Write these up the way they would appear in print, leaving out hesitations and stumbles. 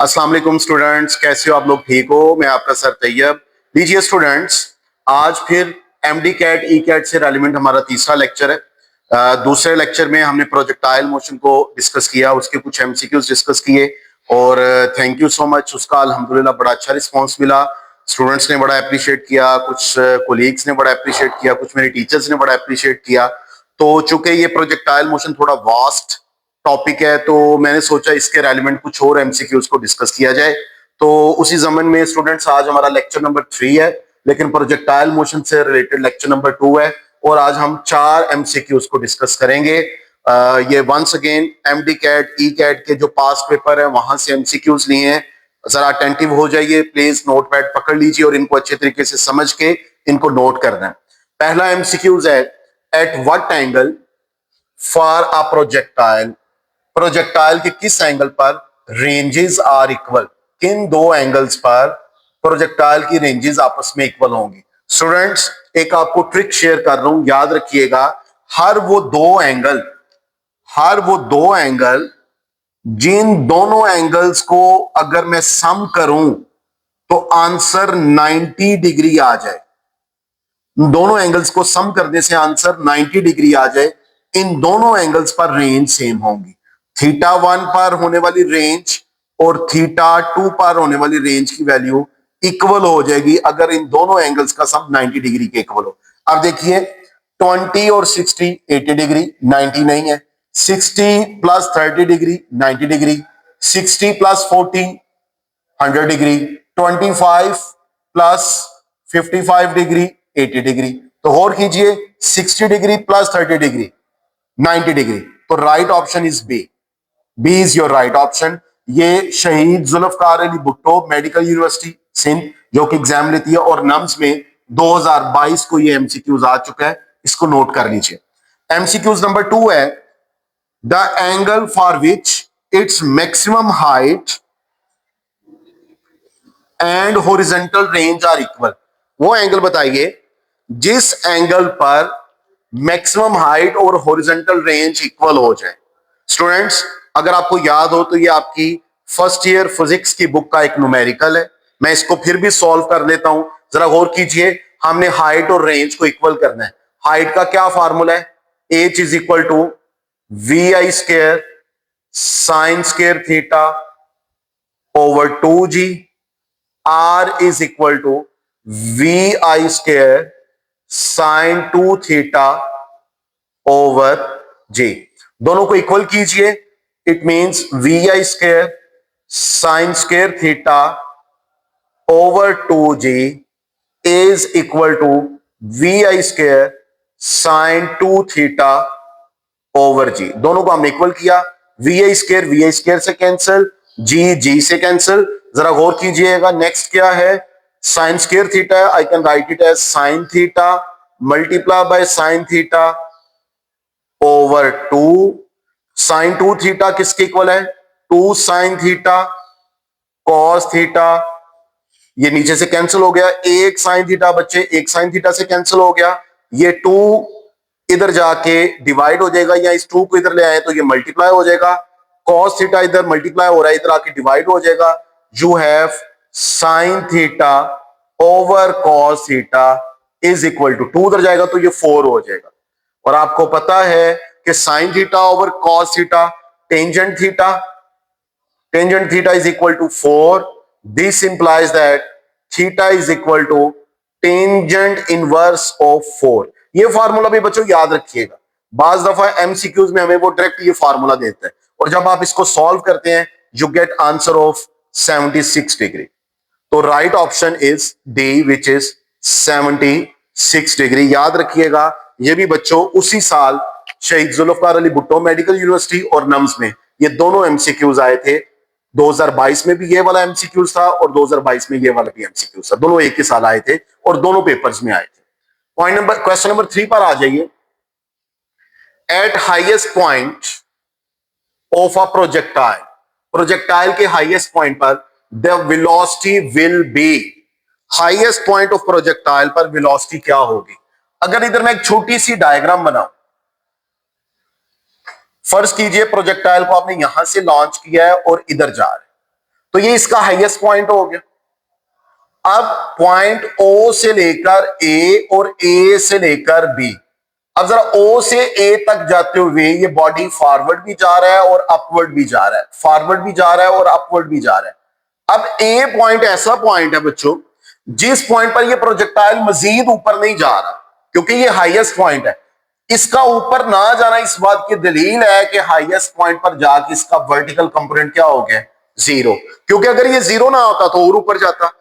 अस्सलाम वालेकुम स्टूडेंट्स, कैसे हो आप लोग? ठीक हो? मैं आपका सर तैयब। लीजिए स्टूडेंट्स, आज फिर एमडी कैट ई कैट से रेलिवेंट हमारा तीसरा लेक्चर है। दूसरे लेक्चर में हमने प्रोजेक्टाइल मोशन को डिस्कस किया, उसके कुछ एमसीक्यूज डिस्कस किए और थैंक यू सो मच। उसका अल्हम्दुलिल्लाह बड़ा अच्छा रिस्पॉन्स मिला। स्टूडेंट्स ने बड़ा अप्रिशिएट किया, कुछ कोलीग्स ने बड़ा अप्रिशिएट किया, कुछ मेरे टीचर्स ने बड़ा अप्रिशिएट किया। तो चूंकि ये प्रोजेक्टाइल मोशन थोड़ा वास्ट टॉपिक है तो मैंने सोचा इसके रेलिवेंट कुछ और एमसीक्यूज को डिस्कस किया जाए। तो उसी जमन में स्टूडेंट्स आज हमारा लेक्चर नंबर 3 है, लेकिन प्रोजेक्टाइल मोशन से रिलेटेड लेक्चर नंबर 2 है और आज हम 4 एमसीक्यूज को डिस्कस करेंगे। ये once again MD CAT E CAT के जो पास्ट पेपर है वहां से एमसीक्यूज लिए हैं। जरा अटेंटिव हो जाइए प्लीज, नोट पैड पकड़ लीजिए और इनको अच्छे तरीके से समझ के इनको नोट करना है। पहला एमसीक्यूज है, at what angle for a projectile, projectile के किस एंगल पर रेंजेस आर इक्वल, किन दो एंगल्स पर प्रोजेक्टाइल की रेंजेस आपस में इक्वल होंगी। स्टूडेंट्स एक आपको ट्रिक शेयर कर रहा हूं, याद रखिएगा। हर वो दो एंगल जिन दोनों एंगल्स को अगर मैं सम करूं तो आंसर 90 डिग्री आ जाए, दोनों एंगल्स को सम करने से आंसर 90 डिग्री आ जाए, इन दोनों एंगल्स पर रेंज सेम होंगी। थीटा 1 पर होने वाली रेंज और थीटा 2 पर होने वाली रेंज की वैल्यू इक्वल हो जाएगी अगर इन दोनों एंगल्स का सम 90 डिग्री के इक्वल हो। अब देखिए 20 और 60 80 डिग्री, 90 नहीं है। 60 plus 30 degree 90 degree, 60 plus 40 100 degree, 25 plus 55 degree 80 degree. तो गौर कीजिए 60 डिग्री प्लस 30 डिग्री 90 डिग्री, तो right option is B. B is your right option. ये शहीद जुल्फकार अली भुट्टो मेडिकल यूनिवर्सिटी सिंध जो कि एग्जाम लेती है और नम्स में 2022 को ये एमसीक्यूज आ चुका है, इसको नोट कर लीजिए। एमसीक्यूज नंबर 2 है, the angle for which its maximum height and horizontal range are equal. वो एंगल बताइए जिस एंगल पर मैक्सिमम हाइट और हॉरिजॉन्टल रेंज इक्वल हो जाए। स्टूडेंट्स अगर आपको याद हो तो ये आपकी फर्स्ट ईयर फिजिक्स की बुक का एक न्यूमेरिकल है, मैं इसको फिर भी सॉल्व कर लेता हूं। जरा गौर कीजिए, हमने हाइट और रेंज को इक्वल करना है। हाइट का क्या फार्मूला है? h is equal to v i square sine square theta over 2g, r is equal to v i square sine 2 theta over j। दोनों को इक्वल कीजिए, it means v i square sine square theta over 2g is equal to v i square sine 2 theta over g. दोनों को हमने equal किया, v i square से cancel, g से cancel. जरा गौर कीजिएगा, नेक्स्ट क्या है? Sine square theta, I can write it as sine theta multiply by sine theta over 2। Sine 2 theta किसके इक्वल है? 2 साइन थीटा कॉस थीटा, ये नीचे से कैंसिल हो गया। एक साइन थीटा बच्चे, एक साइन थीटा से कैंसिल हो गया। ये 2 इधर जाके डिवाइड हो जाएगा, या इस 2 को इधर ले आए तो ये मल्टीप्लाई हो जाएगा। कॉस थीटा इधर मल्टीप्लाई हो रहा है, इधर आके डिवाइड हो जाएगा। You have sine theta over cos theta is equal to 2 उधर जाएगा तो ये 4 हो जाएगा। और आपको पता है कि sine theta over cos theta tangent theta is equal to 4। This implies that theta is equal to tangent inverse of 4। ये फार्मूला भी बच्चों याद रखिएगा, बाज दफा एमसीक्यूज में हमें वो डायरेक्ट ये फार्मूला देता है और जब आप इसको सॉल्व करते हैं you get answer of 76 degree. तो right option is D which is 76 degree. याद रखिएगा, ये भी बच्चों उसी साल शहीद जुल्फकार अली भुट्टो मेडिकल यूनिवर्सिटी और नम्स में ये दोनों एमसीक्यूज आए थे। 2022 में भी ये वाला एमसीक्यूज था और 2022 में ये वाला भी एमसीक्यूज था, दोनों एक ही साल आए थे और दोनों पेपर्स में आए थे। क्वेश्चन नंबर 3 पर आ जाइए। Eight highest point of a projectile, projectile के हाईएस्ट पॉइंट पर the velocity will be, highest point of projectile पर वेलोसिटी क्या होगी? अगर इधर मैं एक छोटी सी डायग्राम बनाऊं, फर्ज कीजिए प्रोजेक्टाइल को आपने यहां से लॉन्च किया है और इधर जा रहा है, तो ये इसका हाईएस्ट पॉइंट हो गया। अब पॉइंट ओ से लेकर ए और ए से लेकर बी, अब जरा ओ से ए तक जाते हुए ये बॉडी फॉरवर्ड भी जा रहा है और अपवर्ड भी जा रहा है, फॉरवर्ड भी जा रहा है और अपवर्ड भी जा रहा है। अब ए पॉइंट ऐसा पॉइंट है बच्चों जिस पॉइंट पर ये प्रोजेक्टाइल मजीद ऊपर नहीं जा रहा, क्योंकि ये हाईएस्ट पॉइंट है। इसका ऊपर ना जाना इस बात की दलील है कि हाईएस्ट पॉइंट पर जाके इसका वर्टिकल कंपोनेंट क्या हो गया, जीरो। क्योंकि अगर ये जीरो ना होता तो और ऊपर जाता।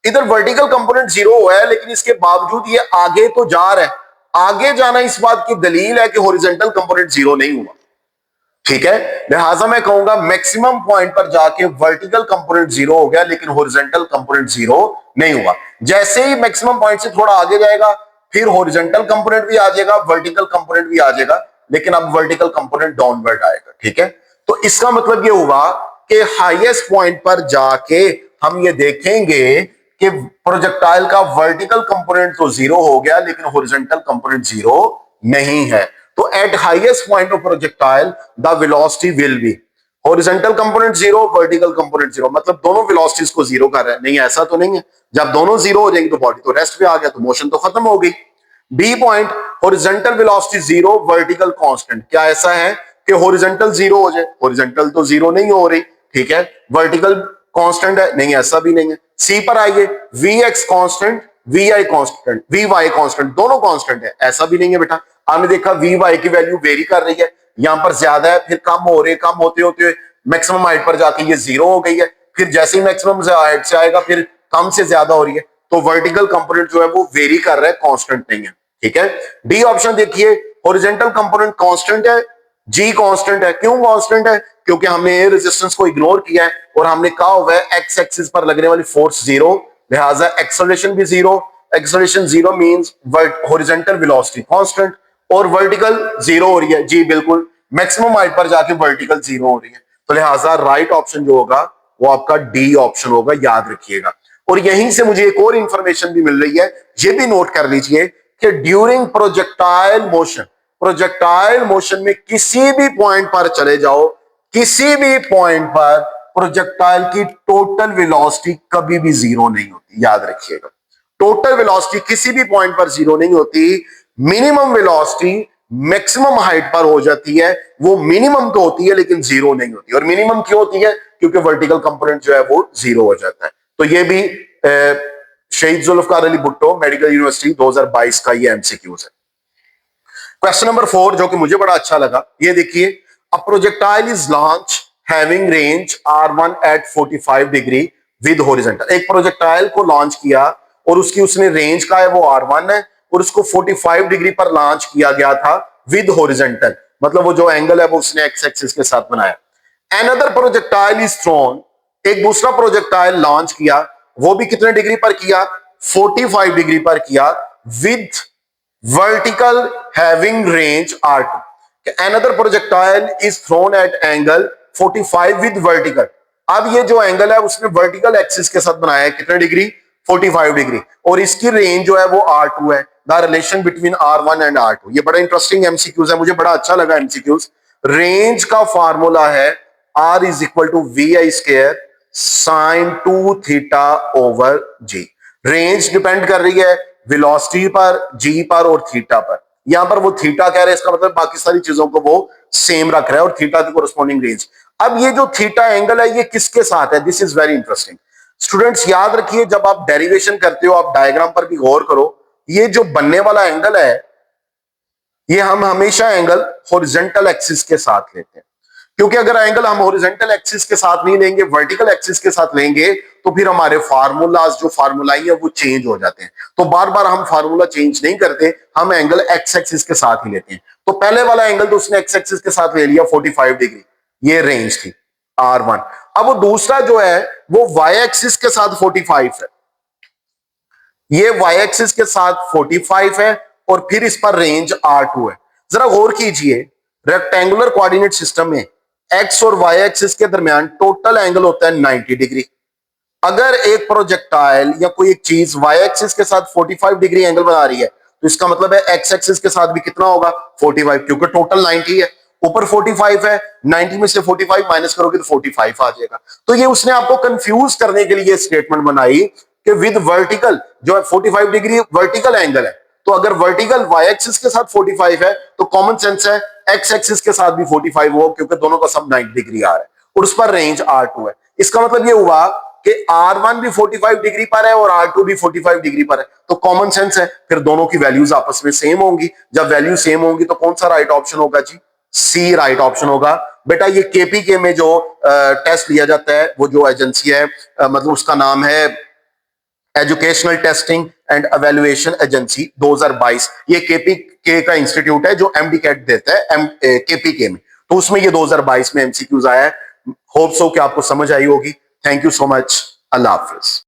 इधर वर्टिकल कंपोनेंट जीरो है लेकिन इसके बावजूद ये आगे तो जा रहा है। आगे जाना इस बात की दलील है कि हॉरिजॉन्टल कंपोनेंट जीरो नहीं हुआ। ठीक है, लिहाजा मैं कहूंगा मैक्सिमम पॉइंट पर जाके वर्टिकल कंपोनेंट जीरो हो गया लेकिन हॉरिजॉन्टल कंपोनेंट जीरो नहीं हुआ। जैसे ही मैक्सिमम पॉइंट से थोड़ा आगे जाएगा फिर हॉरिजॉन्टल कंपोनेंट भी आ जाएगा, वर्टिकल कंपोनेंट भी आ जाएगा, लेकिन अब वर्टिकल कंपोनेंट डाउनवर्ड आएगा। ठीक है, तो इसका मतलब ये हुआ कि हाईएस्ट पॉइंट पर जाके हम ये देखेंगे कि प्रोजेक्टाइल का वर्टिकल कंपोनेंट तो जीरो हो गया लेकिन हॉरिजॉन्टल कंपोनेंट जीरो नहीं है। तो eight highest point of projectile the velocity will be horizontal component zero, vertical component zero, मतलब दोनों वेलोसिटीज को जीरो कर रहा है। नहीं, ऐसा तो नहीं है। जब दोनों जीरो हो जाएंगे तो बॉडी तो रेस्ट पे आ गया, तो मोशन तो खत्म हो गई। B point horizontal velocity zero, vertical constant, क्या ऐसा है कि हॉरिजॉन्टल जीरो हो जाए? हॉरिजॉन्टल तो जीरो नहीं हो रही। ठीक है, वर्टिकल कांस्टेंट है? नहीं, ऐसा भी नहीं है। सी पर आइए, V X constant, V I constant, V Y constant, दोनों कांस्टेंट है? ऐसा भी नहीं है बेटा। आपने देखा वी वाई की वैल्यू वेरी कर रही है, यहां पर ज्यादा है फिर कम हो रही है, कम होते होते मैक्सिमम हाइट पर जाके ये जीरो हो गई है, फिर जैसे ही मैक्सिमम हाइट से आएगा फिर कम से ज्यादा हो रही है। तो वर्टिकल कंपोनेंट जो है वो वेरी कर रहा है, कांस्टेंट नहीं है। ठीक है, डी ऑप्शन देखिए, हॉरिजॉन्टल कंपोनेंट कांस्टेंट है, जी कांस्टेंट है। क्यों कांस्टेंट है? क्योंकि हमने एयर रेजिस्टेंस को इग्नोर किया है और हमने कहा हुआ है एक्स एक्सिस पर लगने वाली फोर्स जीरो, लिहाजा एक्सेलरेशन भी zero. Acceleration zero means horizontal velocity constant और वर्टिकल जीरो हो रही है। जी बिल्कुल, मैक्सिमम हाइट पर जाके वर्टिकल जीरो हो रही है। तो लिहाजा राइट ऑप्शन जो होगा वो आपका डी ऑप्शन होगा, याद रखिएगा। और यहीं से मुझे एक और इंफॉर्मेशन भी मिल रही है, ये भी नोट कर लीजिए कि during projectile motion, projectile motion में किसी भी पॉइंट पर चले जाओ, किसी भी पॉइंट पर प्रोजेक्टाइल की टोटल वेलोसिटी कभी भी जीरो नहीं होती, याद रखिएगा। टोटल वेलोसिटी किसी भी पॉइंट पर जीरो नहीं होती। मिनिमम वेलोसिटी मैक्सिमम हाइट पर हो जाती है, वो मिनिमम तो होती है लेकिन जीरो नहीं होती। और मिनिमम क्यों होती है? क्योंकि वर्टिकल कंपोनेंट जो है वो जीरो हो जाता है। तो ये भी शहीद जुल्फकार अली भुट्टो मेडिकल यूनिवर्सिटी 2022 का ये एमसीक्यूज है। क्वेश्चन नंबर 4 जो कि मुझे बड़ा अच्छा लगा, ये देखिए, a projectile is launch having range R1 at 45 degree with horizontal. एक प्रोजेक्टाइल को लॉन्च किया और उसने रेंज का है वो R1 है और उसको 45 डिग्री पर लॉन्च किया गया था विद हॉरिजॉन्टल, मतलब वो जो एंगल है वो उसने एक्स एक्सिस के साथ बनाया। Another प्रोजेक्टाइल इज थ्रोन, एक दूसरा प्रोजेक्टाइल लॉन्च किया, वो भी कितने डिग्री पर किया? 45 डिग्री पर किया with vertical having range R2। Another projectile is thrown at angle 45 with vertical। अब ये जो एंगल है उसने वर्टिकल एक्सिस के साथ बनाया है, कितने डिग्री? 45 डिग्री, और इसकी रेंज जो है वो R2 है। The relation between R1 and R2, ये बड़ा इंटरेस्टिंग एमसीक्यूज है, मुझे बड़ा अच्छा लगा एमसीक्यूज। रेंज का फार्मूला है R is equal to VI² sine 2 theta over G। Range depend कर रही है वेलोसिटी पर, जी पर और थीटा पर। यहां पर वो थीटा कह रहे हैं, इसका मतलब बाकी सारी चीजों को वो सेम रख रहा है और थीटा की कोरस्पॉन्डिंग रेंज। अब ये जो थीटा एंगल है ये किसके साथ है? This is very interesting. Students याद रखिए, जब आप डेरिवेशन करते हो आप डायग्राम पर भी गौर करो, ये जो बनने वाला एंगल है ये हम हमेशा एंगल हॉरिजॉन्टल एक्सिस के साथ लेते हैं, क्योंकि अगर एंगल हम हॉरिजॉन्टल एक्सिस के साथ नहीं लेंगे, वर्टिकल एक्सिस के साथ लेंगे, तो फिर हमारे फार्मूलाज जो फार्मूलाई है वो चेंज हो जाते हैं। तो बार बार हम फार्मूला चेंज नहीं करते, हम एंगल एक्स एक्सिस के साथ ही लेते हैं। तो पहले वाला एंगल तो उसने एक्स एक्सिस के साथ ले लिया 45 डिग्री, ये रेंज थी R1। अब वो दूसरा जो है वो वाई एक्सिस के साथ 45 है, ये वाई एक्सिस के साथ 45 है और फिर इस पर रेंज R2 है। जरा गौर कीजिए, रेक्टेंगुलर कोऑर्डिनेट सिस्टम में एक्स और वाई एक्सिस के दरमियान टोटल एंगल होता है 90 डिग्री। अगर एक प्रोजेक्टाइल या कोई एक चीज वाई एक्सिस के साथ 45 डिग्री एंगल बना रही है तो इसका मतलब है एक्स एक्सिस के साथ भी कितना होगा? 45, क्योंकि टोटल 90 है। ऊपर 45 है, 90 में से 45 माइनस करोगे तो 45 आ जाएगा। तो ये उसने आपको कंफ्यूज करने के लिए स्टेटमेंट बनाई कि विद वर्टिकल जो है 45 डिग्री वर्टिकल एंगल है, तो अगर वर्टिकल वाई एक्सिस के साथ 45 है तो कॉमन सेंस है एक्स एक्सिस के साथ भी 45 हो, क्योंकि दोनों का सब 90 डिग्री आ रहा है और उस पर रेंज R2 है। इसका मतलब ये हुआ कि R1 भी 45 डिग्री पर है और R2 भी 45 डिग्री पर है, तो कॉमन सेंस है फिर दोनों की वैल्यूज आपस में सेम होंगी। जब वैल्यू सेम होंगी तो कौन सा राइट ऑप्शन होगा जी? सी राइट ऑप्शन होगा। बेटा ये केपीके में जो टेस्ट लिया जाता है वो जो एजेंसी है मतलब उसका नाम है educational testing and evaluation agency 2022। ये केपीके का इंस्टीट्यूट है जो एमडी कैट देता है केपीके में, तो उसमें ये 2022 में एमसीक्यूज आया है। होप सो कि आपको समझ आई होगी। Thank you so much. Allah Hafiz.